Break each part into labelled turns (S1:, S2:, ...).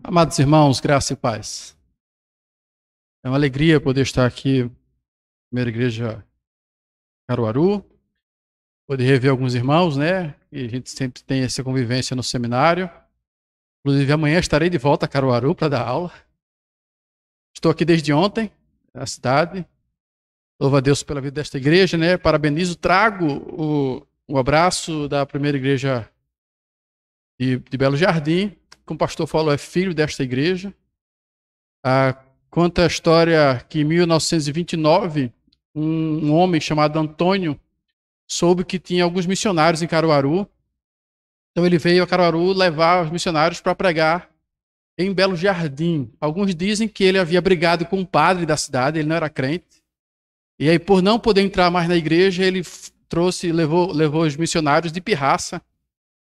S1: Amados irmãos, graça e paz. É uma alegria poder estar aqui na primeira igreja Caruaru, poder rever alguns irmãos, né? E a gente sempre tem essa convivência no seminário. Inclusive, amanhã estarei de volta a Caruaru para dar aula. Estou aqui desde ontem, na cidade. Louvo a Deus pela vida desta igreja, né? Parabenizo, trago o abraço da primeira igreja de Belo Jardim. Como o pastor falou, é filho desta igreja. Conta a história que em 1929, um homem chamado Antônio soube que tinha alguns missionários em Caruaru. Então ele veio a Caruaru levar os missionários para pregar em Belo Jardim. Alguns dizem que ele havia brigado com o padre da cidade, ele não era crente. E aí, por não poder entrar mais na igreja, ele levou os missionários de pirraça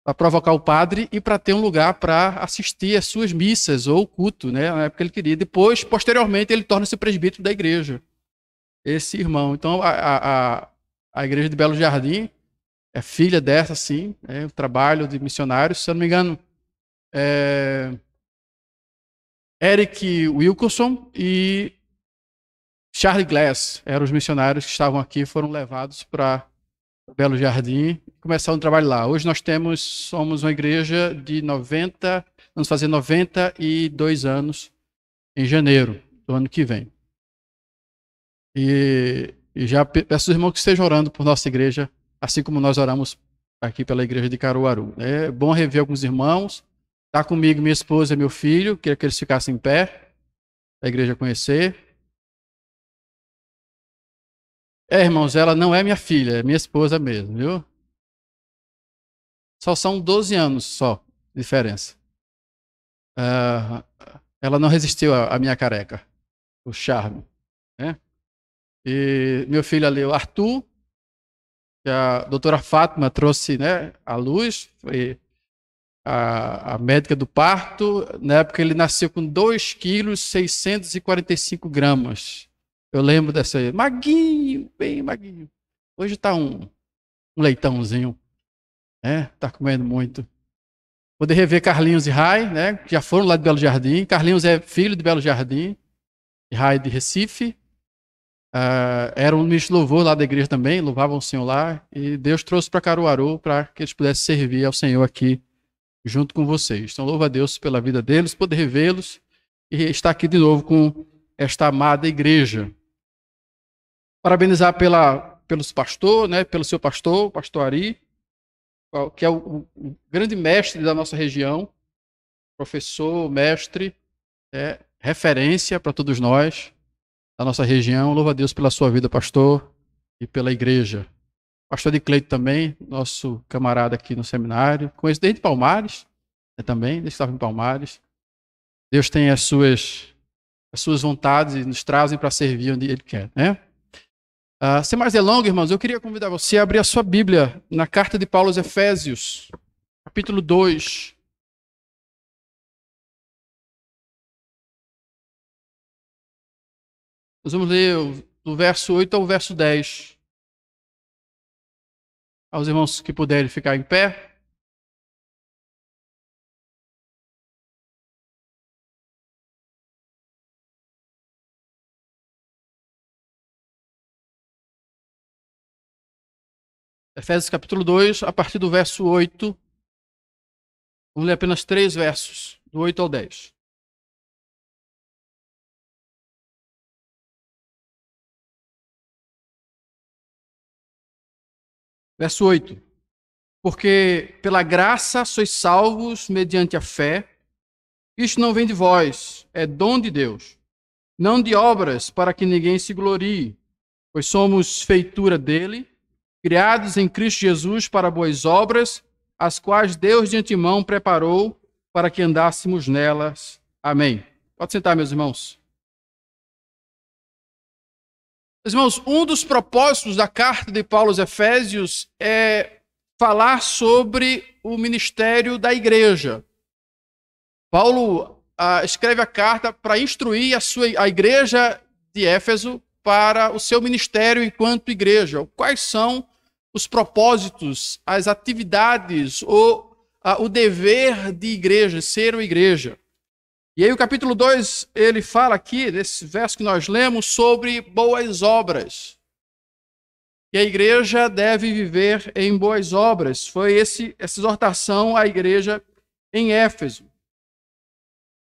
S1: para provocar o padre e para ter um lugar para assistir às suas missas ou culto, né? Na época ele queria. Depois, posteriormente, ele torna-se presbítero da igreja. Esse irmão. Então, a igreja de Belo Jardim é filha dessa, sim, o trabalho de missionários. Se eu não me engano, Eric Wilkerson e Charlie Glass eram os missionários que estavam aqui, foram levados para Belo Jardim e começaram o trabalho lá. Hoje nós somos uma igreja de 90, vamos fazer 92 anos em janeiro do ano que vem. E já peço aos irmãos que estejam orando por nossa igreja, assim como nós oramos aqui pela igreja de Caruaru. É bom rever alguns irmãos. Está comigo minha esposa e meu filho, queria que eles ficassem em pé, para a igreja conhecer. Irmãos, ela não é minha filha, é minha esposa mesmo, viu? Só são 12 anos só de diferença. Ela não resistiu à minha careca, o charme, né? E meu filho ali, o Arthur, que a doutora Fátima trouxe, né, à luz, foi a médica do parto. Na época ele nasceu com 2 quilos 645 gramas. Eu lembro dessa aí. Maguinho, bem maguinho. Hoje está um leitãozinho. Está comendo muito. Poder rever Carlinhos e Rai, né? Que já foram lá de Belo Jardim. Carlinhos é filho de Belo Jardim. E Rai de Recife. Era um ministro de louvor lá da igreja também. Louvavam o Senhor lá. E Deus trouxe para Caruaru para que eles pudessem servir ao Senhor aqui junto com vocês. Então louvo a Deus pela vida deles, poder revê-los e estar aqui de novo com esta amada igreja. Parabenizar pelos pastores, né, pelo seu pastor, o pastor Ari, que é o grande mestre da nossa região, professor, mestre, referência para todos nós da nossa região. Louvo a Deus pela sua vida, pastor, e pela igreja. Pastor de Cleito também, nosso camarada aqui no seminário. Conheço desde Palmares, também, desde que estava em Palmares. Deus tem as suas vontades e nos trazem para servir onde Ele quer, né? Sem mais delongas, irmãos, eu queria convidar você a abrir a sua Bíblia na carta de Paulo aos Efésios, capítulo 2. Nós vamos ler do verso 8 ao verso 10. Aos irmãos que puderem ficar em pé. Efésios capítulo 2, a partir do verso 8. Vamos ler apenas 3 versos, do 8 ao 10. Verso 8. Porque pela graça sois salvos mediante a fé. Isto não vem de vós, é dom de Deus. Não de obras, para que ninguém se glorie, pois somos feitura dele, criados em Cristo Jesus para boas obras, as quais Deus de antemão preparou para que andássemos nelas. Amém. Pode sentar, meus irmãos. Meus irmãos, um dos propósitos da carta de Paulo aos Efésios é falar sobre o ministério da igreja. Paulo escreve a carta para instruir a igreja de Éfeso para o seu ministério enquanto igreja. Quais são os propósitos, as atividades, o dever de igreja, ser uma igreja. E aí o capítulo 2, ele fala aqui, nesse verso que nós lemos, sobre boas obras. E a igreja deve viver em boas obras. Foi essa exortação à igreja em Éfeso.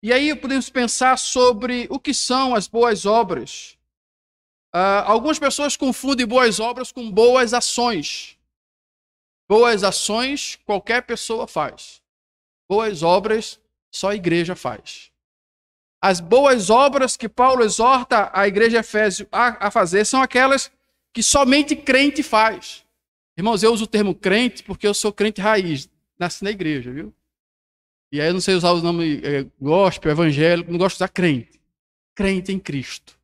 S1: E aí podemos pensar sobre o que são as boas obras. Algumas pessoas confundem boas obras com boas ações. Boas ações qualquer pessoa faz. Boas obras só a igreja faz. As boas obras que Paulo exorta a igreja de Efésio a fazer são aquelas que somente crente faz. Irmãos, eu uso o termo crente porque eu sou crente raiz, nasci na igreja, viu? E aí eu não sei usar o nome gospel, evangélico, não gosto de usar crente. Crente em Cristo.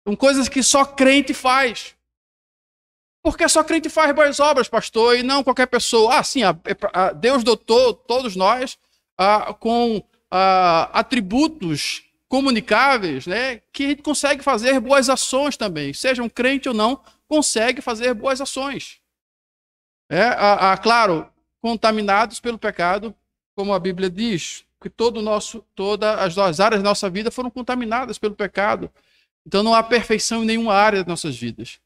S1: São coisas que só crente faz. Porque só crente faz boas obras, pastor, e não qualquer pessoa. Sim, Deus dotou todos nós com atributos comunicáveis, né, que a gente consegue fazer boas ações também. Seja um crente ou não, consegue fazer boas ações. Claro, contaminados pelo pecado, como a Bíblia diz, que todas as áreas da nossa vida foram contaminadas pelo pecado. Então não há perfeição em nenhuma área das nossas vidas.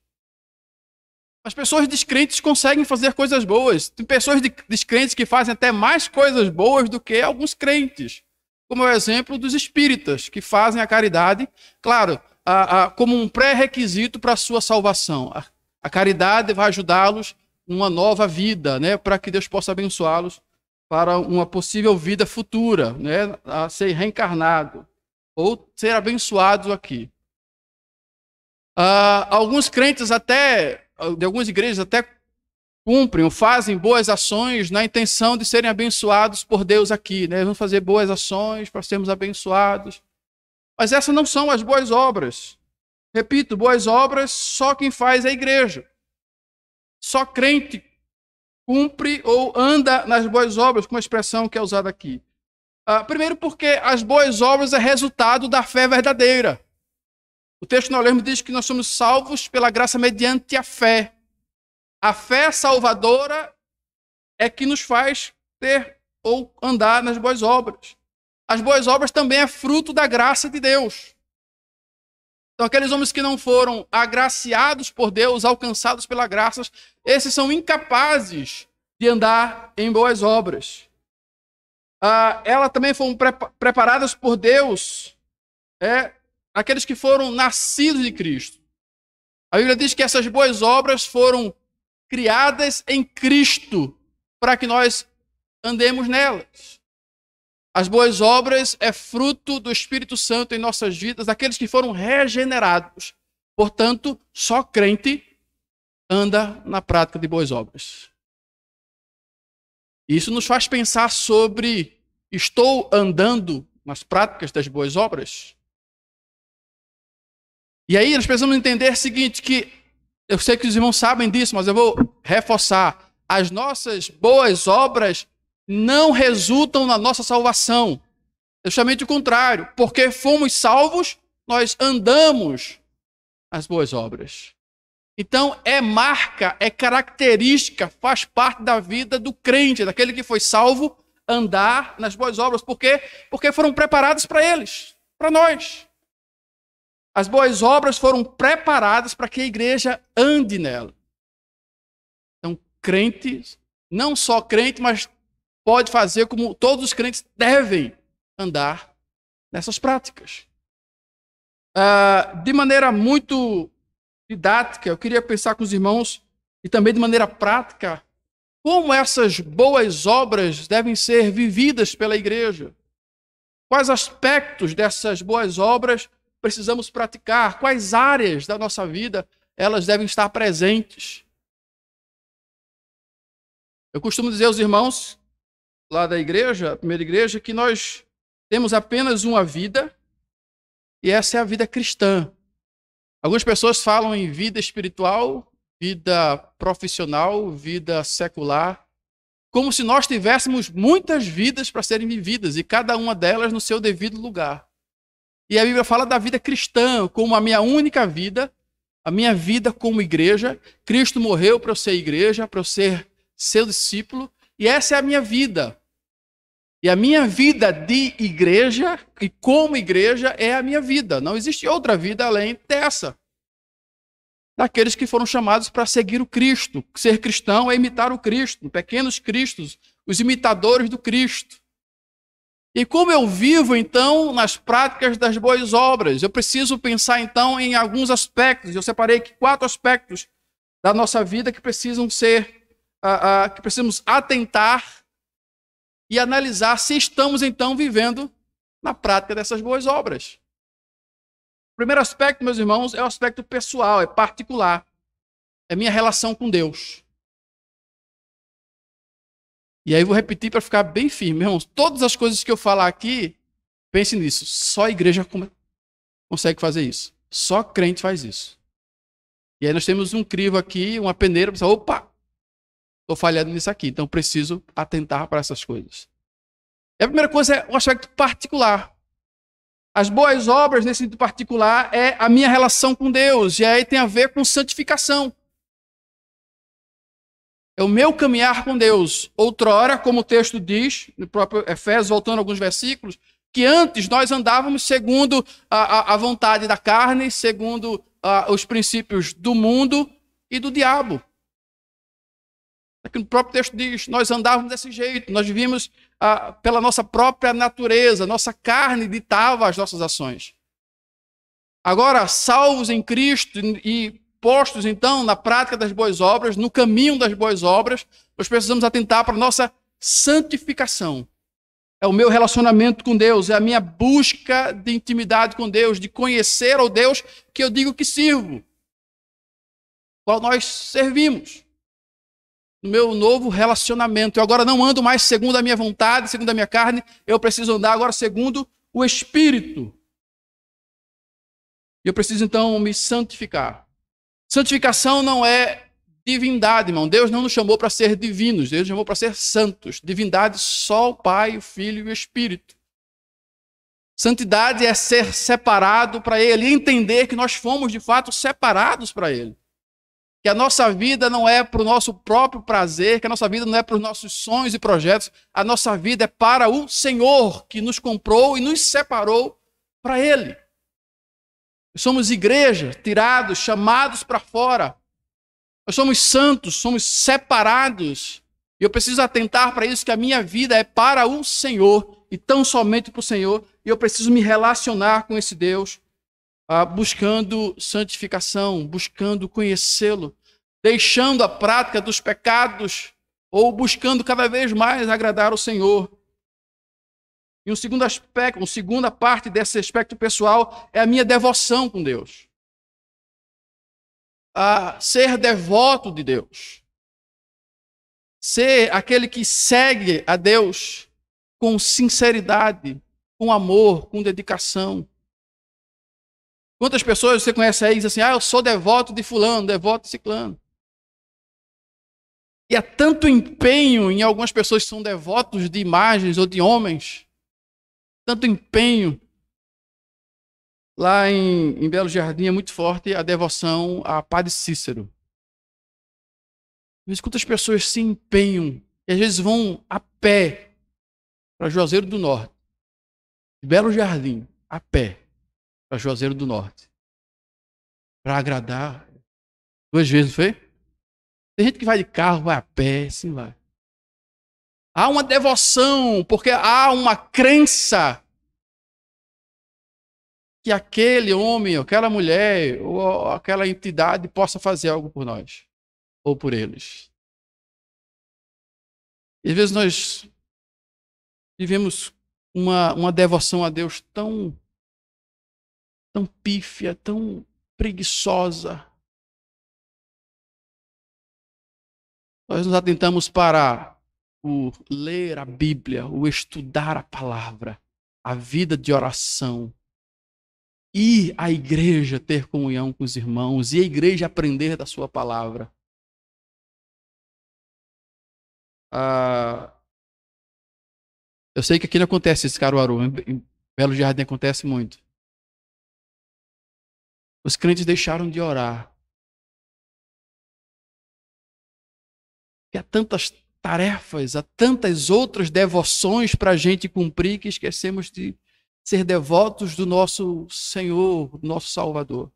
S1: As pessoas descrentes conseguem fazer coisas boas. Tem pessoas descrentes que fazem até mais coisas boas do que alguns crentes. Como é o exemplo dos espíritas, que fazem a caridade, claro, como um pré-requisito para a sua salvação. A caridade vai ajudá-los numa nova vida, né, para que Deus possa abençoá-los para uma possível vida futura, né, a ser reencarnado ou ser abençoados aqui. Alguns crentes de algumas igrejas até cumprem ou fazem boas ações na intenção de serem abençoados por Deus aqui, né? Vamos fazer boas ações para sermos abençoados. Mas essas não são as boas obras. Repito, boas obras só quem faz é a igreja. Só crente cumpre ou anda nas boas obras, como a expressão que é usada aqui. Primeiro porque as boas obras é resultado da fé verdadeira. O texto que nós lemos diz que nós somos salvos pela graça mediante a fé. A fé salvadora é que nos faz ter ou andar nas boas obras. As boas obras também é fruto da graça de Deus. Então, aqueles homens que não foram agraciados por Deus, alcançados pela graça, esses são incapazes de andar em boas obras. Elas também foram preparadas por Deus, aqueles que foram nascidos de Cristo. A Bíblia diz que essas boas obras foram criadas em Cristo, para que nós andemos nelas. As boas obras é fruto do Espírito Santo em nossas vidas, daqueles que foram regenerados. Portanto, só crente anda na prática de boas obras. Isso nos faz pensar sobre: estou andando nas práticas das boas obras? E aí nós precisamos entender o seguinte, que eu sei que os irmãos sabem disso, mas eu vou reforçar. As nossas boas obras não resultam na nossa salvação. É justamente o contrário. Porque fomos salvos, nós andamos nas boas obras. Então, é marca, é característica, faz parte da vida do crente, daquele que foi salvo, andar nas boas obras. Por quê? Porque foram preparadas para eles, para nós. As boas obras foram preparadas para que a igreja ande nela. Então, crente, não só crente, mas pode fazer como todos os crentes devem andar nessas práticas. De maneira muito didática, eu queria pensar com os irmãos, e também de maneira prática, como essas boas obras devem ser vividas pela igreja. Quais aspectos dessas boas obras precisamos praticar? Quais áreas da nossa vida elas devem estar presentes? Eu costumo dizer aos irmãos lá da igreja, a primeira igreja, que nós temos apenas uma vida, e essa é a vida cristã. Algumas pessoas falam em vida espiritual, vida profissional, vida secular, como se nós tivéssemos muitas vidas para serem vividas, e cada uma delas no seu devido lugar. E a Bíblia fala da vida cristã como a minha única vida, a minha vida como igreja. Cristo morreu para eu ser igreja, para eu ser seu discípulo, e essa é a minha vida. E a minha vida de igreja e como igreja é a minha vida. Não existe outra vida além dessa. Daqueles que foram chamados para seguir o Cristo. Ser cristão é imitar o Cristo, pequenos cristos, os imitadores do Cristo. E como eu vivo, então, nas práticas das boas obras? Eu preciso pensar, então, em alguns aspectos. Eu separei aqui 4 aspectos da nossa vida que precisam ser, que precisamos atentar e analisar se estamos, então, vivendo na prática dessas boas obras. O primeiro aspecto, meus irmãos, é o aspecto pessoal, é particular. É minha relação com Deus. E aí vou repetir para ficar bem firme, meus irmãos. Todas as coisas que eu falar aqui, pense nisso. Só a igreja consegue fazer isso. Só crente faz isso. E aí nós temos um crivo aqui, uma peneira, para pensar, opa, estou falhando nisso aqui, então preciso atentar para essas coisas. E a primeira coisa é o aspecto particular. As boas obras, nesse sentido particular, é a minha relação com Deus. E aí tem a ver com santificação. É o meu caminhar com Deus. Outrora, como o texto diz, no próprio Efésios, voltando a alguns versículos, que antes nós andávamos segundo a vontade da carne, segundo os princípios do mundo e do diabo. Aqui no próprio texto diz, nós andávamos desse jeito, nós vivíamos pela nossa própria natureza, nossa carne ditava as nossas ações. Agora, salvos em Cristo e postos, então, na prática das boas obras, no caminho das boas obras, nós precisamos atentar para a nossa santificação. É o meu relacionamento com Deus, é a minha busca de intimidade com Deus, de conhecer o Deus que eu digo que sirvo, qual nós servimos. No meu novo relacionamento. Eu agora não ando mais segundo a minha vontade, segundo a minha carne, eu preciso andar agora segundo o Espírito. E eu preciso então me santificar. Santificação não é divindade, irmão. Deus não nos chamou para ser divinos, Deus nos chamou para ser santos. Divindade só o Pai, o Filho e o Espírito. Santidade é ser separado para Ele, e entender que nós fomos de fato separados para Ele. Que a nossa vida não é para o nosso próprio prazer, que a nossa vida não é para os nossos sonhos e projetos, a nossa vida é para o Senhor, que nos comprou e nos separou para Ele. Nós somos igreja, tirados, chamados para fora. Nós somos santos, somos separados. E eu preciso atentar para isso, que a minha vida é para o Senhor, e tão somente para o Senhor, e eu preciso me relacionar com esse Deus, buscando santificação, buscando conhecê-lo, deixando a prática dos pecados ou buscando cada vez mais agradar o Senhor. E um segundo aspecto, uma segunda parte desse aspecto pessoal é a minha devoção com Deus. Ser devoto de Deus. Ser aquele que segue a Deus com sinceridade, com amor, com dedicação. Quantas pessoas você conhece aí e diz assim, eu sou devoto de fulano, devoto de ciclano. E há tanto empenho em algumas pessoas que são devotos de imagens ou de homens, tanto empenho. Lá em Belo Jardim é muito forte a devoção a Padre Cícero. Mas quantas pessoas se empenham e às vezes vão a pé para Juazeiro do Norte, de Belo Jardim, a pé, para Juazeiro do Norte, para agradar. 2 vezes, não foi? Tem gente que vai de carro, vai a pé, assim vai. Há uma devoção, porque há uma crença que aquele homem, aquela mulher, ou aquela entidade possa fazer algo por nós, ou por eles. E às vezes nós vivemos uma devoção a Deus tão pífia, tão preguiçosa. Nós nos atentamos para o ler a Bíblia, o estudar a palavra, a vida de oração, ir à igreja ter comunhão com os irmãos, e a igreja aprender da sua palavra. Eu sei que aqui não acontece esse Caruaru, em Belo Jardim acontece muito. Os crentes deixaram de orar. E há tantas tarefas, há tantas outras devoções para a gente cumprir que esquecemos de ser devotos do nosso Senhor, do nosso Salvador.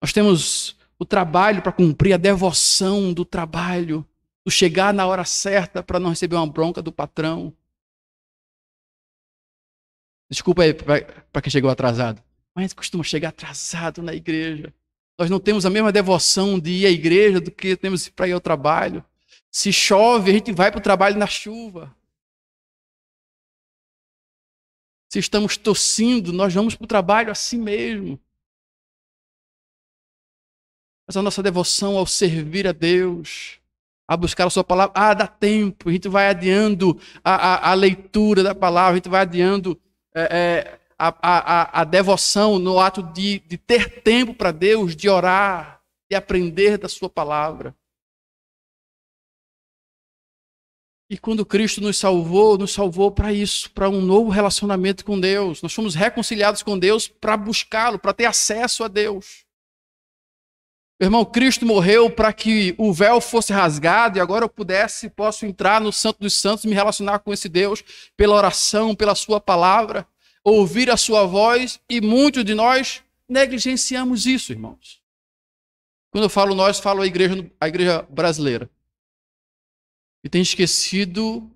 S1: Nós temos o trabalho para cumprir, a devoção do trabalho, do chegar na hora certa para não receber uma bronca do patrão. Desculpa aí para quem chegou atrasado, mas a gente costuma chegar atrasado na igreja. Nós não temos a mesma devoção de ir à igreja do que temos para ir ao trabalho. Se chove, a gente vai para o trabalho na chuva. Se estamos tossindo, nós vamos para o trabalho assim mesmo. Mas a nossa devoção ao servir a Deus, a buscar a sua palavra, dá tempo. A gente vai adiando a leitura da palavra, a gente vai adiando a devoção no ato de ter tempo para Deus, de orar, de aprender da sua palavra. E quando Cristo nos salvou para isso, para um novo relacionamento com Deus. Nós fomos reconciliados com Deus para buscá-lo, para ter acesso a Deus. Meu irmão, Cristo morreu para que o véu fosse rasgado e agora eu posso entrar no Santo dos Santos e me relacionar com esse Deus pela oração, pela sua palavra, ouvir a sua voz, e muitos de nós negligenciamos isso, irmãos. Quando eu falo nós, falo a igreja brasileira. E tem esquecido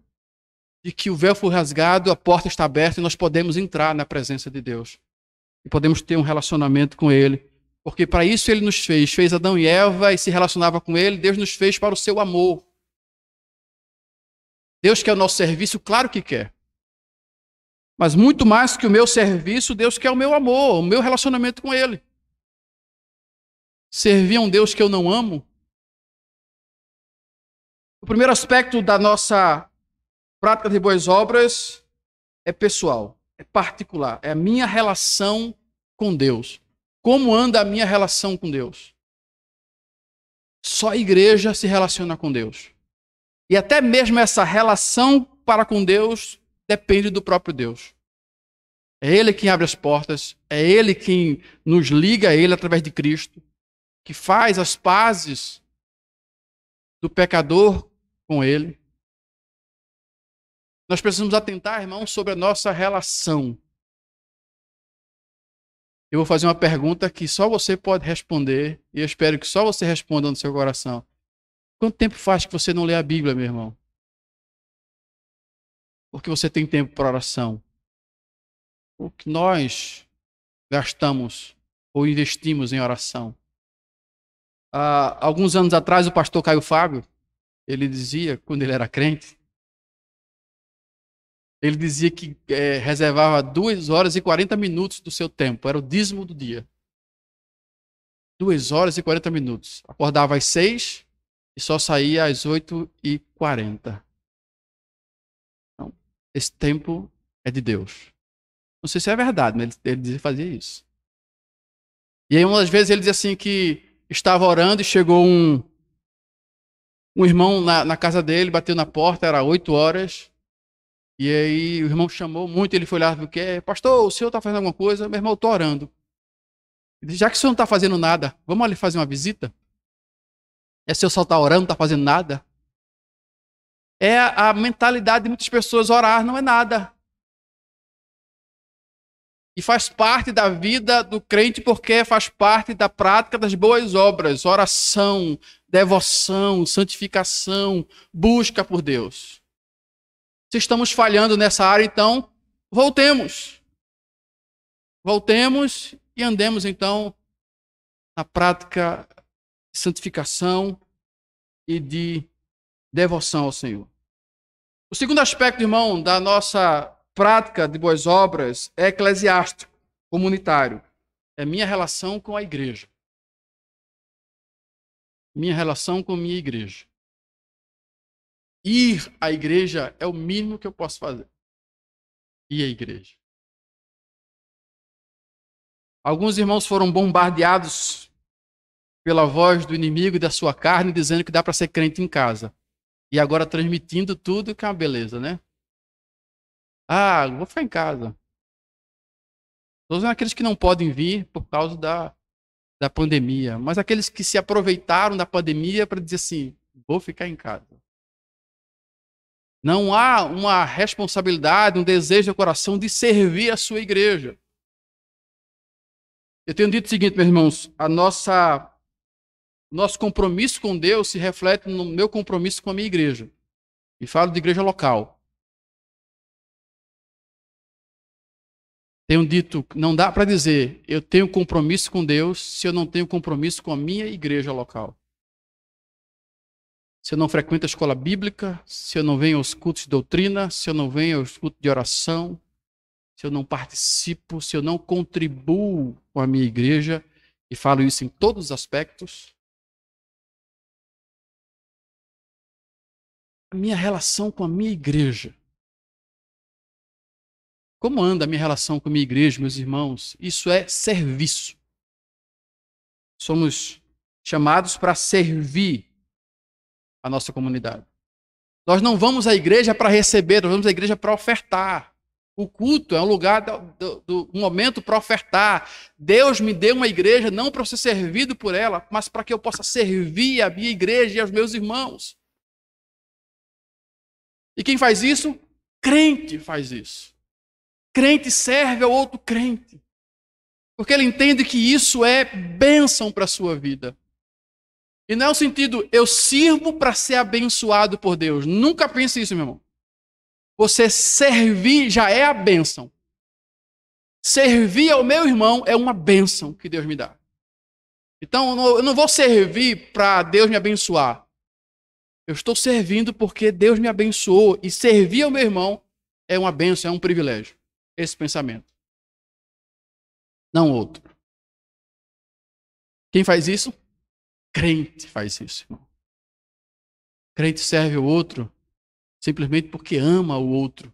S1: de que o véu foi rasgado, a porta está aberta e nós podemos entrar na presença de Deus. E podemos ter um relacionamento com Ele. Porque para isso Ele nos fez. Fez Adão e Eva e se relacionava com Ele. Deus nos fez para o seu amor. Deus quer o nosso serviço? Claro que quer. Mas muito mais que o meu serviço, Deus quer o meu amor, o meu relacionamento com Ele. Servir a um Deus que eu não amo? O primeiro aspecto da nossa prática de boas obras é pessoal, é particular, é a minha relação com Deus. Como anda a minha relação com Deus? Só a igreja se relaciona com Deus. E até mesmo essa relação para com Deus depende do próprio Deus. É Ele quem abre as portas, é Ele quem nos liga a Ele através de Cristo, que faz as pazes do pecador com Ele. Nós precisamos atentar, irmãos, sobre a nossa relação. Eu vou fazer uma pergunta que só você pode responder, e eu espero que só você responda no seu coração. Quanto tempo faz que você não lê a Bíblia, meu irmão? Porque você tem tempo para oração. O que nós gastamos ou investimos em oração? Há alguns anos atrás, o pastor Caio Fábio, ele dizia, quando ele era crente, ele dizia que reservava 2 horas e 40 minutos do seu tempo. Era o dízimo do dia. 2 horas e 40 minutos. Acordava às 6 e só saía às 8h40. Então, esse tempo é de Deus. Não sei se é verdade, mas ele dizia que fazia isso. E aí, uma das vezes, ele dizia assim que estava orando e chegou um irmão na casa dele, bateu na porta, era 8 horas. E aí o irmão chamou muito, ele foi lá, viu que é, pastor, o senhor está fazendo alguma coisa? Meu irmão, eu estou orando. Ele disse, já que o senhor não está fazendo nada, vamos ali fazer uma visita? É se o senhor só está orando, não está fazendo nada? É a mentalidade de muitas pessoas, orar não é nada. E faz parte da vida do crente porque faz parte da prática das boas obras, oração, devoção, santificação, busca por Deus. Se estamos falhando nessa área, então, voltemos. Voltemos e andemos, então, na prática de santificação e de devoção ao Senhor. O segundo aspecto, irmão, da nossa prática de boas obras é eclesiástico, comunitário. É minha relação com a igreja. Minha relação com a minha igreja. Ir à igreja é o mínimo que eu posso fazer. Ir à igreja. Alguns irmãos foram bombardeados pela voz do inimigo e da sua carne, dizendo que dá para ser crente em casa. E agora transmitindo tudo, que é uma beleza, né? Vou ficar em casa. Todos aqueles que não podem vir por causa da pandemia. Mas aqueles que se aproveitaram da pandemia para dizer assim, Vou ficar em casa. Não há uma responsabilidade, um desejo do coração de servir a sua igreja. Eu tenho dito o seguinte, meus irmãos, nosso compromisso com Deus se reflete no meu compromisso com a minha igreja. E falo de igreja local. Tenho dito, não dá para dizer, eu tenho compromisso com Deus se eu não tenho compromisso com a minha igreja local. Se eu não frequento a escola bíblica, se eu não venho aos cultos de doutrina, se eu não venho aos cultos de oração, se eu não participo, se eu não contribuo com a minha igreja, e falo isso em todos os aspectos, a minha relação com a minha igreja. Como anda a minha relação com a minha igreja, meus irmãos? Isso é serviço. Somos chamados para servir a nossa comunidade. Nós não vamos à igreja para receber, nós vamos à igreja para ofertar. O culto é um lugar do momento para ofertar. Deus me deu uma igreja não para ser servido por ela, mas para que eu possa servir a minha igreja e aos meus irmãos. E quem faz isso? Crente faz isso. Crente serve ao outro crente. Porque ele entende que isso é bênção para a sua vida. E não é o sentido, eu sirvo para ser abençoado por Deus. Nunca pense isso, meu irmão. Você servir já é a bênção. Servir ao meu irmão é uma bênção que Deus me dá. Então, eu não vou servir para Deus me abençoar. Eu estou servindo porque Deus me abençoou. E servir ao meu irmão é uma bênção, é um privilégio. Esse pensamento. Não outro. Quem faz isso? Crente faz isso, irmão. Crente serve o outro simplesmente porque ama o outro.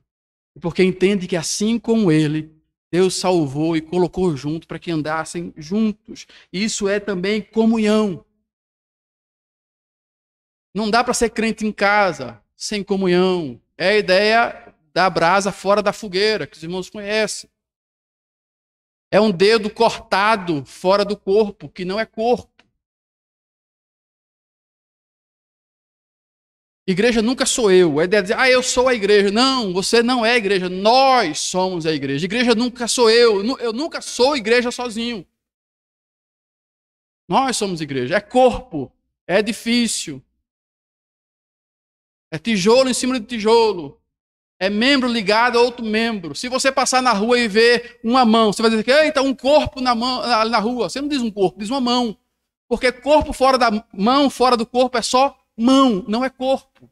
S1: E porque entende que assim como ele, Deus salvou e colocou junto para que andassem juntos. E isso é também comunhão. Não dá para ser crente em casa sem comunhão. É a ideia da brasa fora da fogueira, que os irmãos conhecem. É um dedo cortado fora do corpo, que não é corpo. Igreja nunca sou eu. É dizer, eu sou a igreja. Não, você não é a igreja. Nós somos a igreja. Igreja nunca sou eu. Eu nunca sou igreja sozinho. Nós somos igreja. É corpo. É edifício. É tijolo em cima de tijolo. É membro ligado a outro membro. Se você passar na rua e ver uma mão, você vai dizer que eita, um corpo na rua. Você não diz um corpo, diz uma mão. Porque corpo fora da mão, fora do corpo é só mão, não é corpo.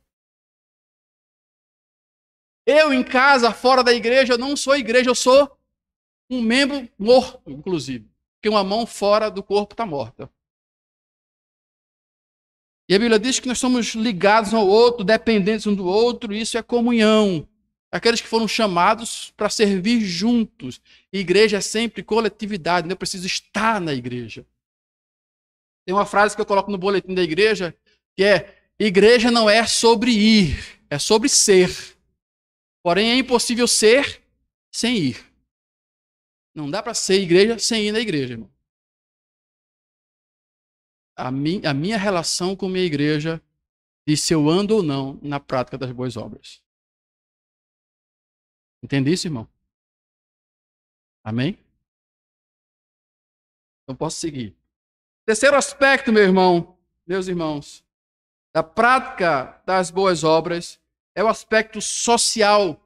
S1: Eu em casa, fora da igreja, eu não sou igreja, eu sou um membro morto, inclusive. Porque uma mão fora do corpo está morta. E a Bíblia diz que nós somos ligados ao outro, dependentes um do outro, e isso é comunhão. Aqueles que foram chamados para servir juntos. E igreja é sempre coletividade, eu preciso estar na igreja. Tem uma frase que eu coloco no boletim da igreja, que é, igreja não é sobre ir, é sobre ser. Porém, é impossível ser sem ir. Não dá para ser igreja sem ir na igreja, irmão. A minha relação com a minha igreja diz se eu ando ou não na prática das boas obras. Entende isso, irmão? Amém? Então posso seguir. Terceiro aspecto, meus irmãos, da prática das boas obras é o aspecto social.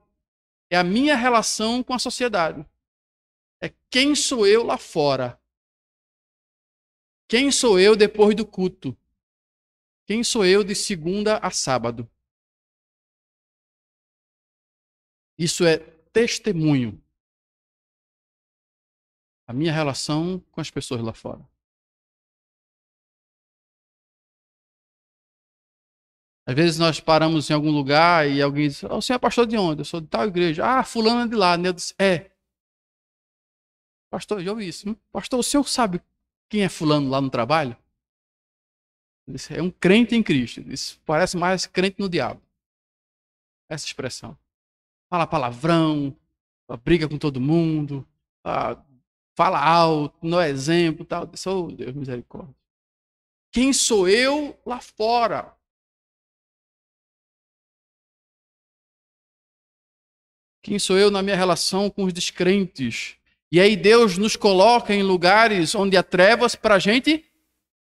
S1: É a minha relação com a sociedade. É quem sou eu lá fora. Quem sou eu depois do culto? Quem sou eu de segunda a sábado? Isso é testemunho. A minha relação com as pessoas lá fora. Às vezes nós paramos em algum lugar e alguém diz, o senhor é pastor de onde? Eu sou de tal igreja. Ah, fulano é de lá. Eu disse, pastor, eu ouvi isso. Pastor, o senhor sabe quem é fulano lá no trabalho? Eu disse, é um crente em Cristo. Isso parece mais crente no diabo. Essa expressão. Fala palavrão, briga com todo mundo, fala alto, não é exemplo, tal. Oh, Deus, misericórdia. Quem sou eu lá fora? Quem sou eu na minha relação com os descrentes? E aí Deus nos coloca em lugares onde há trevas para a gente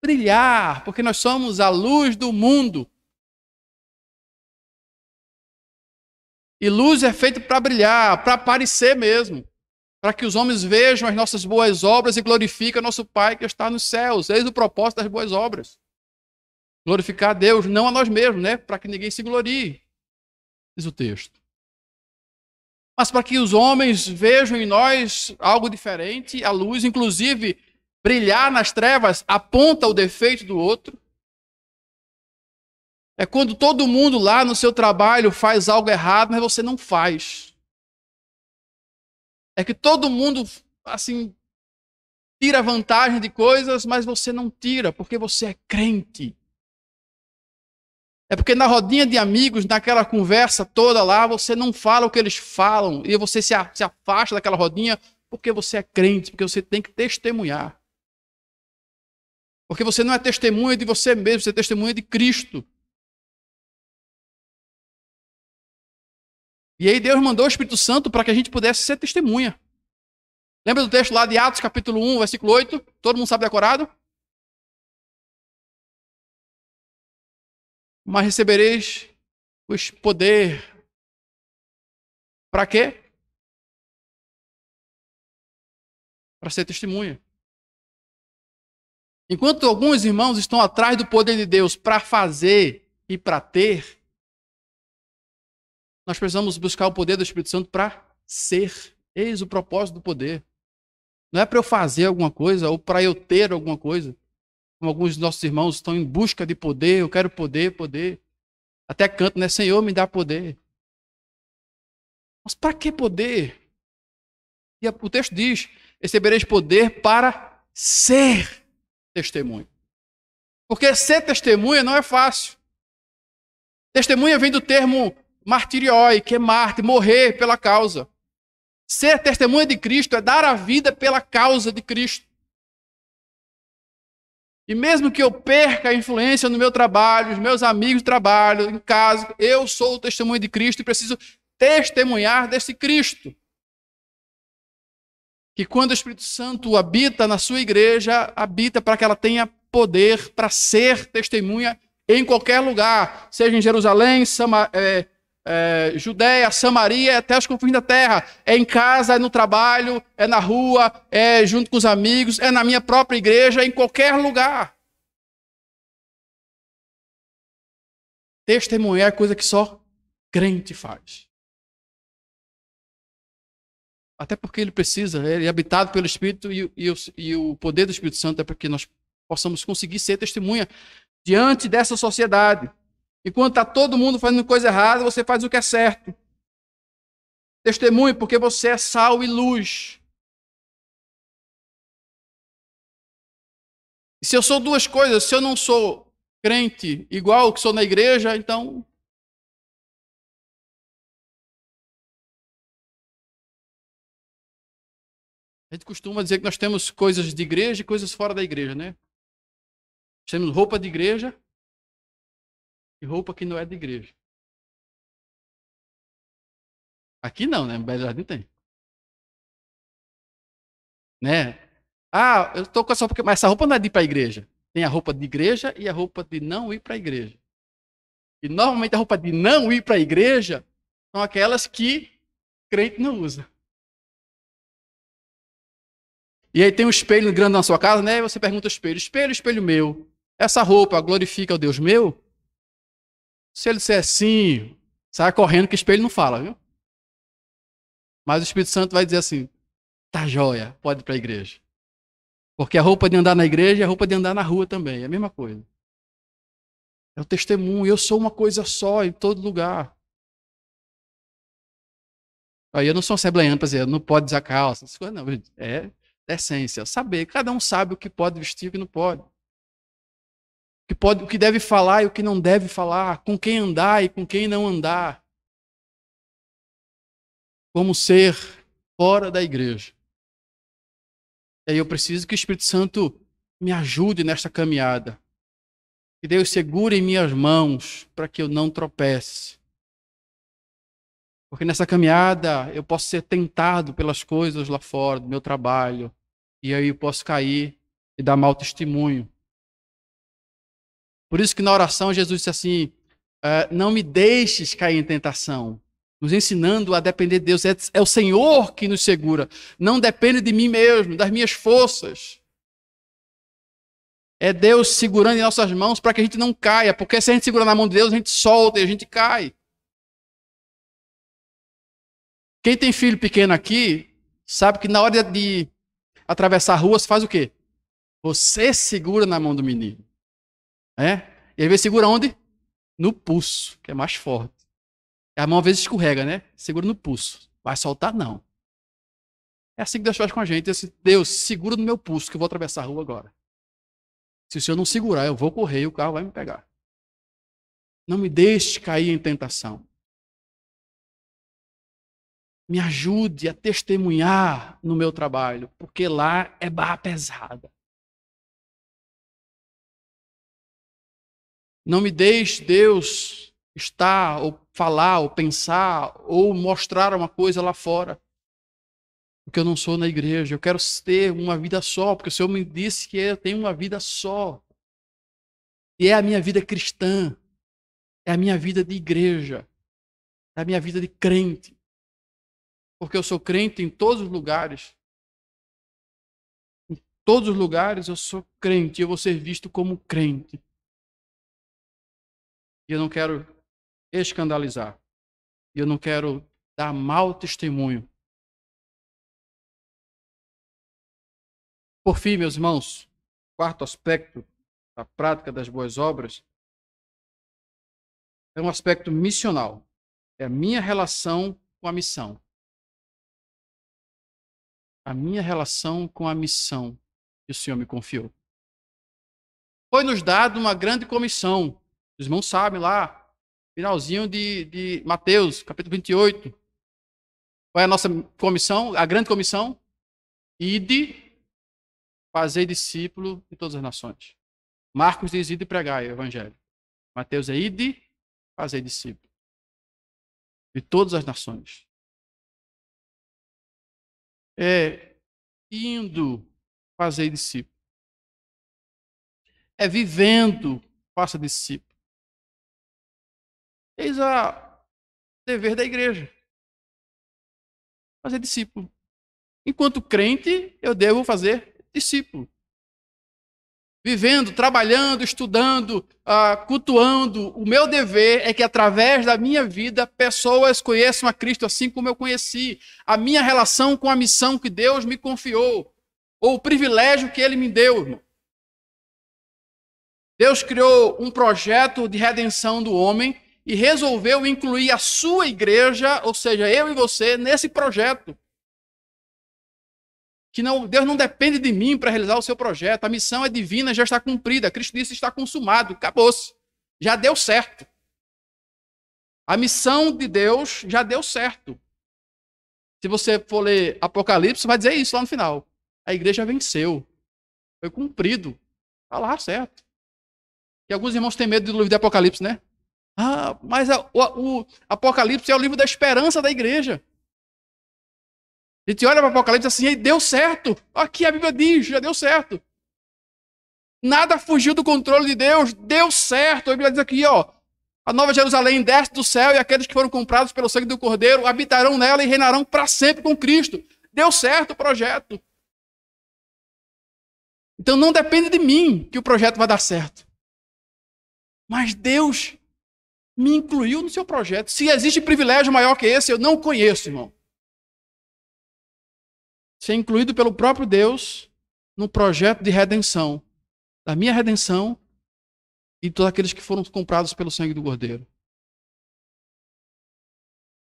S1: brilhar, porque nós somos a luz do mundo. E luz é feita para brilhar, para aparecer mesmo. Para que os homens vejam as nossas boas obras e glorifiquem o nosso Pai que está nos céus. Eis o propósito das boas obras. Glorificar a Deus, não a nós mesmos, né? Para que ninguém se glorie, diz o texto. Mas para que os homens vejam em nós algo diferente, a luz, inclusive, brilhar nas trevas, aponta o defeito do outro. É quando todo mundo lá no seu trabalho faz algo errado, mas você não faz. É que todo mundo, assim, tira vantagem de coisas, mas você não tira, porque você é crente. É porque na rodinha de amigos, naquela conversa toda lá, você não fala o que eles falam, e você se afasta daquela rodinha porque você é crente, porque você tem que testemunhar. Porque você não é testemunha de você mesmo, você é testemunha de Cristo. E aí Deus mandou o Espírito Santo para que a gente pudesse ser testemunha. Lembra do texto lá de Atos, capítulo 1, versículo 8? Todo mundo sabe decorado? Mas recebereis o poder. Para quê? Para ser testemunha. Enquanto alguns irmãos estão atrás do poder de Deus para fazer e para ter, nós precisamos buscar o poder do Espírito Santo para ser. Eis o propósito do poder. Não é para eu fazer alguma coisa ou para eu ter alguma coisa. Como alguns dos nossos irmãos estão em busca de poder, eu quero poder, poder. Até canto, né? Senhor, me dá poder. Mas para que poder? E o texto diz, recebereis poder para ser testemunho. Porque ser testemunha não é fácil. Testemunha vem do termo martirioi, que é mártir, morrer pela causa. Ser testemunha de Cristo é dar a vida pela causa de Cristo. E mesmo que eu perca a influência no meu trabalho, os meus amigos de trabalho, em casa, eu sou o testemunho de Cristo e preciso testemunhar desse Cristo. Que quando o Espírito Santo habita na sua igreja, habita para que ela tenha poder para ser testemunha em qualquer lugar, seja em Jerusalém, Judéia, Samaria, até os confins da terra. É em casa, é no trabalho, é na rua, é junto com os amigos, é na minha própria igreja, em qualquer lugar. Testemunhar é coisa que só crente faz. Até porque ele precisa, ele é habitado pelo Espírito e o poder do Espírito Santo é para que nós possamos conseguir ser testemunha diante dessa sociedade. Enquanto está todo mundo fazendo coisa errada, você faz o que é certo. Testemunhe porque você é sal e luz. E se eu sou duas coisas, se eu não sou crente igual que sou na igreja, então a gente costuma dizer que nós temos coisas de igreja e coisas fora da igreja, né? Nós temos roupa de igreja e roupa que não é de igreja. Aqui não, né? No Belo Jardim tem. Né? Ah, eu tô com essa roupa, mas essa roupa não é de ir para a igreja. Tem a roupa de igreja e a roupa de não ir para a igreja. E normalmente a roupa de não ir para a igreja são aquelas que crente não usa. E aí tem um espelho grande na sua casa, né? E você pergunta ao espelho, espelho, espelho meu, essa roupa glorifica o Deus meu? Se ele disser sim, sai correndo que o espelho não fala, viu? Mas o Espírito Santo vai dizer assim, tá joia, pode ir para a igreja. Porque a roupa de andar na igreja é a roupa de andar na rua também, é a mesma coisa. É o testemunho, eu sou uma coisa só em todo lugar. Aí eu não sou assembleiano para dizer, não pode usar calça, essas coisas não. É essência, saber, cada um sabe o que pode vestir e o que não pode. O que deve falar e o que não deve falar, com quem andar e com quem não andar. Como ser fora da igreja. E aí eu preciso que o Espírito Santo me ajude nesta caminhada. Que Deus segure em minhas mãos para que eu não tropece. Porque nessa caminhada eu posso ser tentado pelas coisas lá fora do meu trabalho. E aí eu posso cair e dar mau testemunho. Por isso que na oração Jesus disse assim, não me deixes cair em tentação. Nos ensinando a depender de Deus. É o Senhor que nos segura. Não depende de mim mesmo, das minhas forças. É Deus segurando em nossas mãos para que a gente não caia. Porque se a gente segura na mão de Deus, a gente solta e a gente cai. Quem tem filho pequeno aqui, sabe que na hora de atravessar a rua, você faz o quê? Você segura na mão do menino. E às vezes segura onde? No pulso, que é mais forte. A mão às vezes escorrega, né? Segura no pulso. Vai soltar, não. É assim que Deus faz com a gente. Deus, segura no meu pulso, que eu vou atravessar a rua agora. Se o Senhor não segurar, eu vou correr e o carro vai me pegar. Não me deixe cair em tentação. Me ajude a testemunhar no meu trabalho, porque lá é barra pesada. Não me deixe, Deus, estar, ou falar, ou pensar, ou mostrar uma coisa lá fora. Porque eu não sou na igreja. Eu quero ter uma vida só, porque o Senhor me disse que eu tenho uma vida só. E é a minha vida cristã. É a minha vida de igreja. É a minha vida de crente. Porque eu sou crente em todos os lugares. Em todos os lugares eu sou crente. E eu vou ser visto como crente. E eu não quero escandalizar. E eu não quero dar mau testemunho. Por fim, meus irmãos, quarto aspecto da prática das boas obras é um aspecto missional. É a minha relação com a missão. A minha relação com a missão que o Senhor me confiou. Foi nos dado uma grande comissão. Os irmãos sabem lá, finalzinho de Mateus, capítulo 28. Qual é a nossa comissão? A grande comissão? Ide, fazei discípulo de todas as nações. Marcos diz, ide e pregai o evangelho. Mateus é ide, fazei discípulo de todas as nações. É indo, fazei discípulo. É vivendo, faça discípulo. Eis o dever da igreja. Fazer discípulo. Enquanto crente, eu devo fazer discípulo. Vivendo, trabalhando, estudando, cultuando. O meu dever é que, através da minha vida, pessoas conheçam a Cristo assim como eu conheci. A minha relação com a missão que Deus me confiou. Ou o privilégio que Ele me deu, irmão. Deus criou um projeto de redenção do homem e resolveu incluir a sua igreja, ou seja, eu e você, nesse projeto. Que Deus não depende de mim para realizar o seu projeto. A missão é divina, já está cumprida. Cristo disse, está consumado, acabou-se. Já deu certo. A missão de Deus já deu certo. Se você for ler Apocalipse, vai dizer isso lá no final. A igreja venceu. Foi cumprido. Está lá, certo. E alguns irmãos têm medo do livro de Apocalipse, né? Mas o Apocalipse é o livro da esperança da igreja. A gente olha para o Apocalipse assim, e deu certo. Aqui a Bíblia diz, já deu certo. Nada fugiu do controle de Deus, deu certo. A Bíblia diz aqui, a Nova Jerusalém desce do céu e aqueles que foram comprados pelo sangue do Cordeiro habitarão nela e reinarão para sempre com Cristo. Deu certo o projeto. Então não depende de mim que o projeto vai dar certo. Mas Deus me incluiu no seu projeto. Se existe privilégio maior que esse, eu não conheço, irmão. Ser incluído pelo próprio Deus no projeto de redenção, da minha redenção e de todos aqueles que foram comprados pelo sangue do Cordeiro.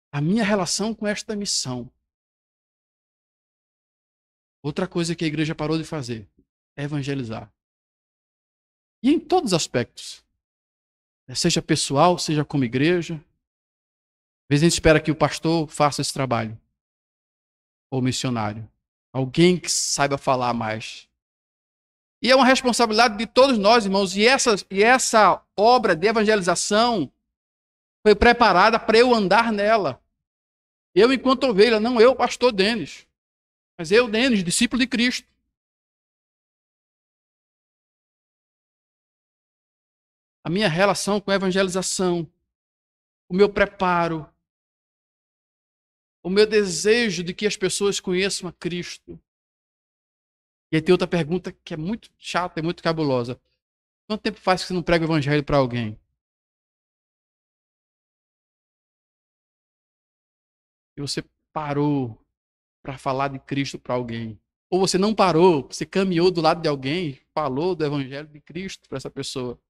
S1: A minha relação com esta missão. Outra coisa que a igreja parou de fazer é evangelizar. E em todos os aspectos. Seja pessoal, seja como igreja. Às vezes a gente espera que o pastor faça esse trabalho. Ou missionário. Alguém que saiba falar mais. E é uma responsabilidade de todos nós, irmãos. E essa obra de evangelização foi preparada para eu andar nela. Eu, enquanto ovelha, não eu, pastor Denis, mas eu, Denis, discípulo de Cristo. A minha relação com a evangelização, o meu preparo, o meu desejo de que as pessoas conheçam a Cristo. E aí tem outra pergunta que é muito chata e muito cabulosa. Quanto tempo faz que você não prega o evangelho para alguém? E você parou para falar de Cristo para alguém? Ou você não parou, você caminhou do lado de alguém, falou do evangelho de Cristo para essa pessoa?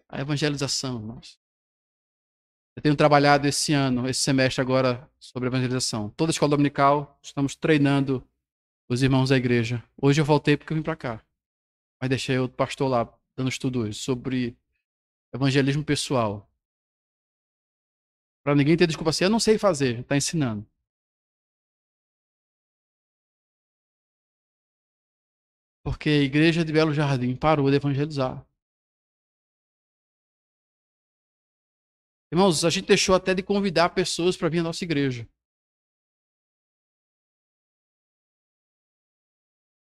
S1: A evangelização, irmãos. Eu tenho trabalhado esse ano, esse semestre agora, sobre evangelização. Toda escola dominical, estamos treinando os irmãos da igreja. Hoje eu voltei porque eu vim para cá. Mas deixei o pastor lá, dando estudo hoje, sobre evangelismo pessoal. Para ninguém ter desculpa assim, eu não sei fazer, está ensinando. Porque a igreja de Belo Jardim parou de evangelizar. Irmãos, a gente deixou até de convidar pessoas para vir à nossa igreja.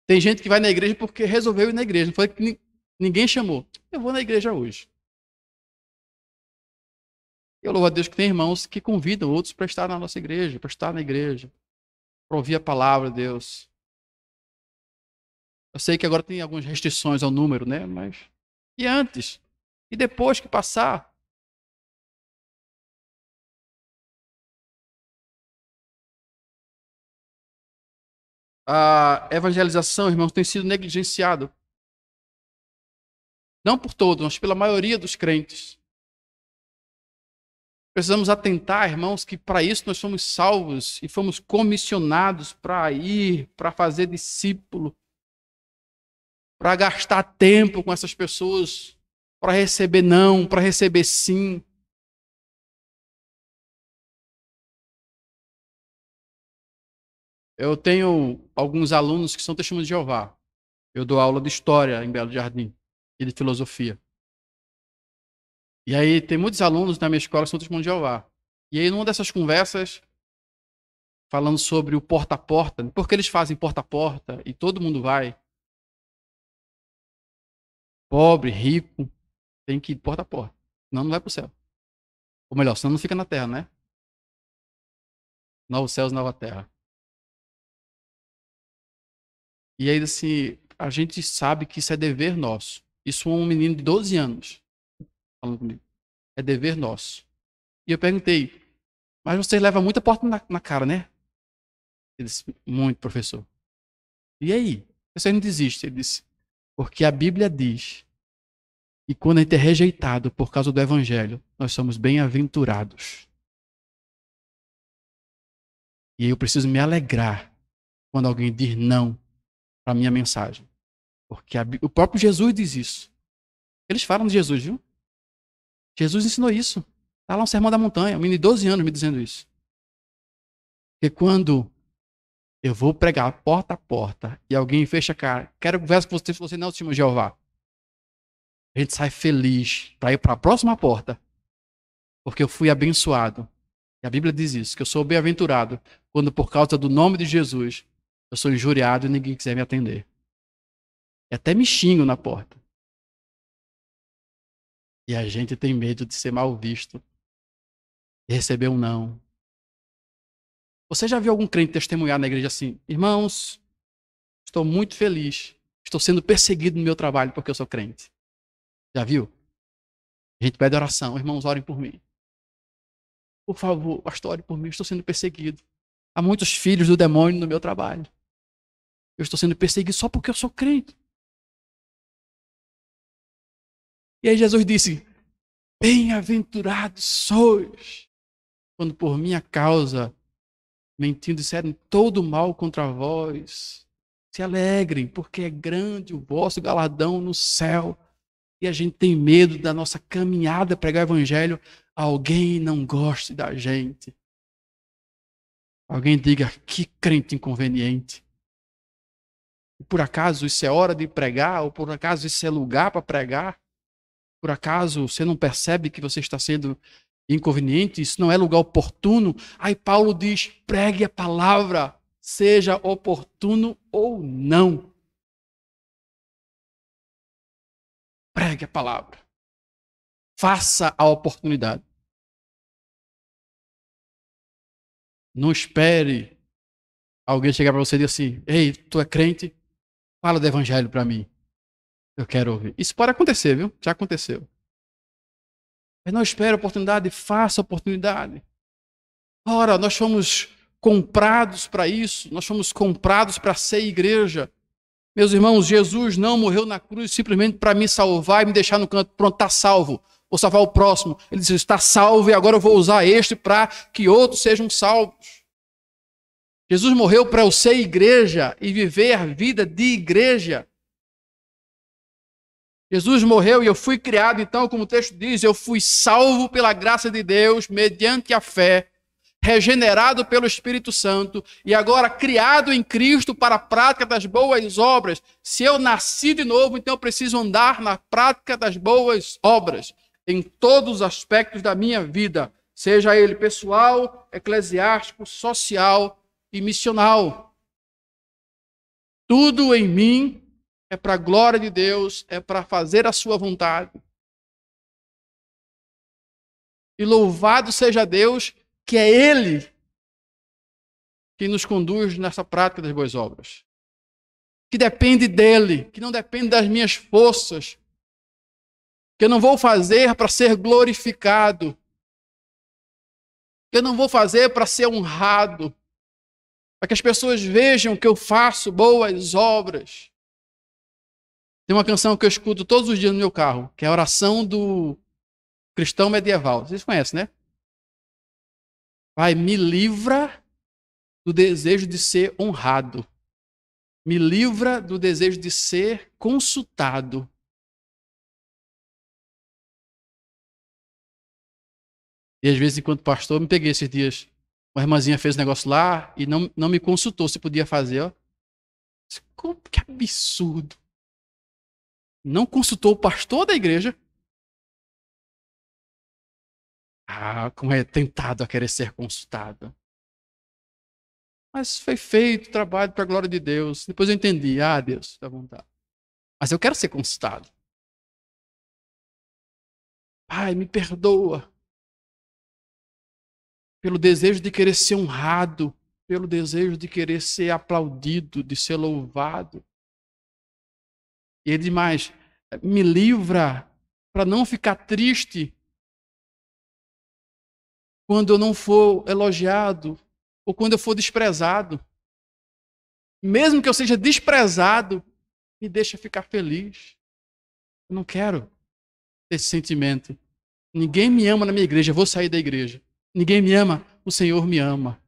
S1: Tem gente que vai na igreja porque resolveu ir na igreja. Não foi que ninguém chamou. Eu vou na igreja hoje. Eu louvo a Deus que tem irmãos que convidam outros para estar na nossa igreja, para estar na igreja, para ouvir a palavra de Deus. Eu sei que agora tem algumas restrições ao número, né? Mas e antes? E depois que passar? A evangelização, irmãos, tem sido negligenciada. Não por todos, mas pela maioria dos crentes. Precisamos atentar, irmãos, que para isso nós somos salvos e fomos comissionados para ir, para fazer discípulo, para gastar tempo com essas pessoas, para receber não, para receber sim. Eu tenho alguns alunos que são testemunhas de Jeová. Eu dou aula de história em Belo Jardim e de filosofia. E aí tem muitos alunos na minha escola que são testemunhas de Jeová. E aí numa dessas conversas, falando sobre o porta a porta, porque eles fazem porta a porta e todo mundo vai, pobre, rico, tem que ir porta a porta, senão não vai para o céu. Ou melhor, senão não fica na terra, né? Novos céus, nova terra. E aí, assim, a gente sabe que isso é dever nosso. Isso é um menino de 12 anos falando comigo. É dever nosso. E eu perguntei, mas você leva muita porta na cara, né? Ele disse, muito, professor. E aí? Você não desiste? Ele disse, porque a Bíblia diz que quando a gente é rejeitado por causa do evangelho, nós somos bem-aventurados. E eu preciso me alegrar quando alguém diz não para a minha mensagem. Porque o próprio Jesus diz isso. Eles falam de Jesus, viu? Jesus ensinou isso. Está lá no Sermão da Montanha, um menino de 12 anos me dizendo isso. Porque quando eu vou pregar porta a porta e alguém fecha a cara, quero conversar com você se você não é o testemunho de Jeová. A gente sai feliz para ir para a próxima porta. Porque eu fui abençoado. E a Bíblia diz isso, que eu sou bem-aventurado quando por causa do nome de Jesus eu sou injuriado e ninguém quiser me atender. E até me xingo na porta. E a gente tem medo de ser mal visto, de receber um não. Você já viu algum crente testemunhar na igreja assim? Irmãos, estou muito feliz. Estou sendo perseguido no meu trabalho porque eu sou crente. Já viu? A gente pede oração. Irmãos, orem por mim. Por favor, pastor, ore por mim. Estou sendo perseguido. Há muitos filhos do demônio no meu trabalho. Eu estou sendo perseguido só porque eu sou crente. E aí Jesus disse, bem-aventurados sois, quando por minha causa, mentindo, disserem todo mal contra vós. Se alegrem, porque é grande o vosso galardão no céu. E a gente tem medo da nossa caminhada pregar o evangelho. Alguém não goste da gente. Alguém diga, que crente inconveniente. E por acaso isso é hora de pregar? Ou por acaso isso é lugar para pregar? Por acaso você não percebe que você está sendo inconveniente, isso não é lugar oportuno. Aí Paulo diz, pregue a palavra, seja oportuno ou não. Pregue a palavra. Faça a oportunidade. Não espere alguém chegar para você e dizer assim, ei, tu é crente? Fala do evangelho para mim. Eu quero ouvir. Isso pode acontecer, viu? Já aconteceu. Mas não espere a oportunidade, faça a oportunidade. Ora, nós fomos comprados para isso, nós fomos comprados para ser igreja. Meus irmãos, Jesus não morreu na cruz simplesmente para me salvar e me deixar no canto, pronto, está salvo, vou salvar o próximo. Ele disse, está salvo e agora eu vou usar este para que outros sejam salvos. Jesus morreu para eu ser igreja e viver a vida de igreja. Jesus morreu e eu fui criado, então, como o texto diz, eu fui salvo pela graça de Deus, mediante a fé, regenerado pelo Espírito Santo e agora criado em Cristo para a prática das boas obras. Se eu nasci de novo, então eu preciso andar na prática das boas obras, em todos os aspectos da minha vida, seja ele pessoal, eclesiástico, social e missional. Tudo em mim é para a glória de Deus, é para fazer a sua vontade. E louvado seja Deus, que é Ele que nos conduz nessa prática das boas obras. Que depende dEle, que não depende das minhas forças, que eu não vou fazer para ser glorificado, que eu não vou fazer para ser honrado, para que as pessoas vejam que eu faço boas obras. Tem uma canção que eu escuto todos os dias no meu carro, que é a oração do cristão medieval. Vocês conhecem, né? Pai, me livra do desejo de ser honrado. Me livra do desejo de ser consultado. E às vezes, enquanto pastor, me peguei esses dias. Uma irmãzinha fez um negócio lá e não me consultou se podia fazer. Ó. Que absurdo. Não consultou o pastor da igreja. Ah, como é tentado a querer ser consultado. Mas foi feito o trabalho para a glória de Deus. Depois eu entendi. Deus, dá vontade. Mas eu quero ser consultado. Pai, me perdoa. Pelo desejo de querer ser honrado. Pelo desejo de querer ser aplaudido, de ser louvado. E ele diz mais, me livra para não ficar triste quando eu não for elogiado ou quando eu for desprezado. Mesmo que eu seja desprezado, me deixa ficar feliz. Eu não quero esse sentimento. Ninguém me ama na minha igreja, eu vou sair da igreja. Ninguém me ama, o Senhor me ama.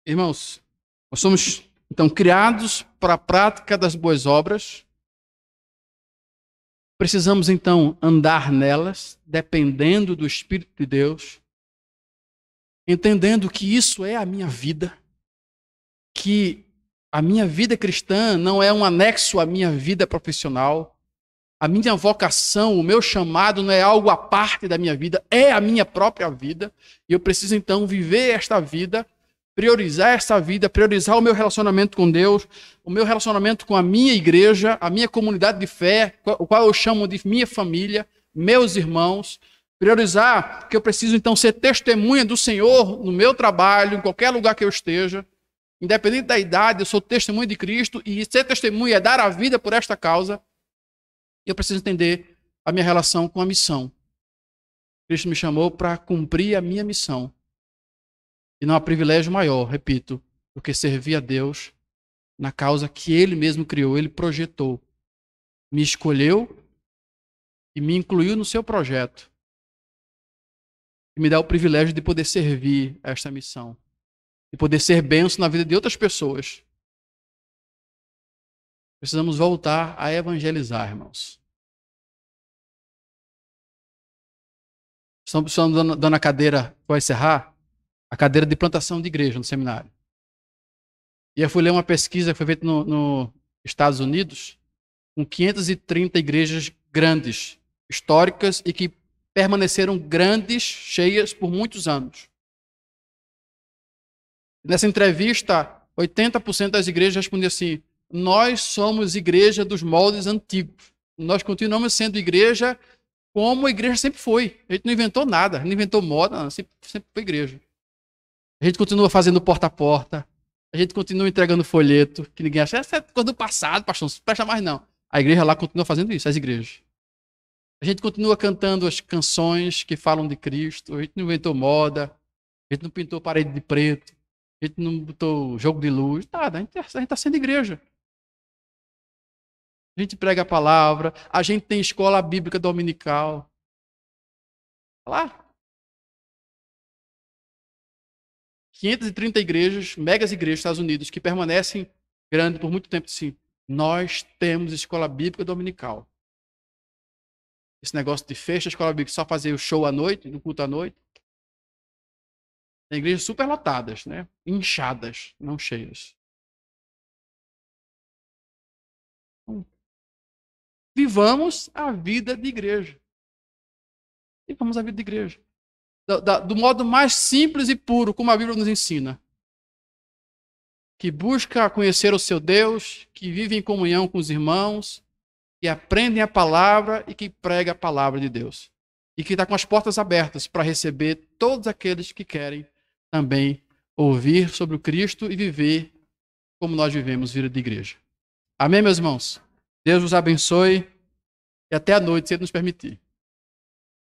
S1: Irmãos, nós somos, então, criados para a prática das boas obras. Precisamos, então, andar nelas, dependendo do Espírito de Deus, entendendo que isso é a minha vida, que a minha vida cristã não é um anexo à minha vida profissional, a minha vocação, o meu chamado não é algo à parte da minha vida, é a minha própria vida, e eu preciso, então, viver esta vida, priorizar esta vida, priorizar o meu relacionamento com Deus, o meu relacionamento com a minha igreja, a minha comunidade de fé, o qual eu chamo de minha família, meus irmãos, priorizar que eu preciso então ser testemunha do Senhor no meu trabalho, em qualquer lugar que eu esteja, independente da idade, eu sou testemunha de Cristo e ser testemunha é dar a vida por esta causa. E eu preciso entender a minha relação com a missão. Cristo me chamou para cumprir a minha missão. E não há privilégio maior, repito, do que servir a Deus na causa que Ele mesmo criou, Ele projetou. Me escolheu e me incluiu no seu projeto. E me dá o privilégio de poder servir a esta missão. De poder ser bênção na vida de outras pessoas. Precisamos voltar a evangelizar, irmãos. Estamos dando a cadeira, vou encerrar, a cadeira de plantação de igreja no seminário. E eu fui ler uma pesquisa que foi feita nos Estados Unidos, com 530 igrejas grandes, históricas e que permaneceram grandes, cheias por muitos anos. Nessa entrevista, 80% das igrejas respondiam assim: nós somos igreja dos moldes antigos. Nós continuamos sendo igreja como a igreja sempre foi. A gente não inventou nada, não inventou moda, não, sempre foi igreja. A gente continua fazendo porta a porta. A gente continua entregando folheto, que ninguém acha, essa é coisa do passado, pastor, não presta mais não. A igreja lá continua fazendo isso, as igrejas. A gente continua cantando as canções que falam de Cristo. A gente não inventou moda. A gente não pintou parede de preto. A gente não botou jogo de luz. Nada, a gente está sendo igreja. A gente prega a palavra. A gente tem escola bíblica dominical. Olha lá. 530 igrejas, megas igrejas dos Estados Unidos, que permanecem grandes por muito tempo. Sim, nós temos escola bíblica dominical. Esse negócio de fecha a escola bíblica, só fazer o show à noite, no culto à noite. Tem igrejas super lotadas, né? Inchadas, não cheias. Então, vivamos a vida de igreja. Vivamos a vida de igreja. Do modo mais simples e puro, como a Bíblia nos ensina. Que busca conhecer o seu Deus, que vive em comunhão com os irmãos, que aprendem a palavra e que prega a palavra de Deus. E que está com as portas abertas para receber todos aqueles que querem também ouvir sobre o Cristo e viver como nós vivemos vida de igreja. Amém, meus irmãos? Deus vos abençoe e até a noite, se Ele nos permitir.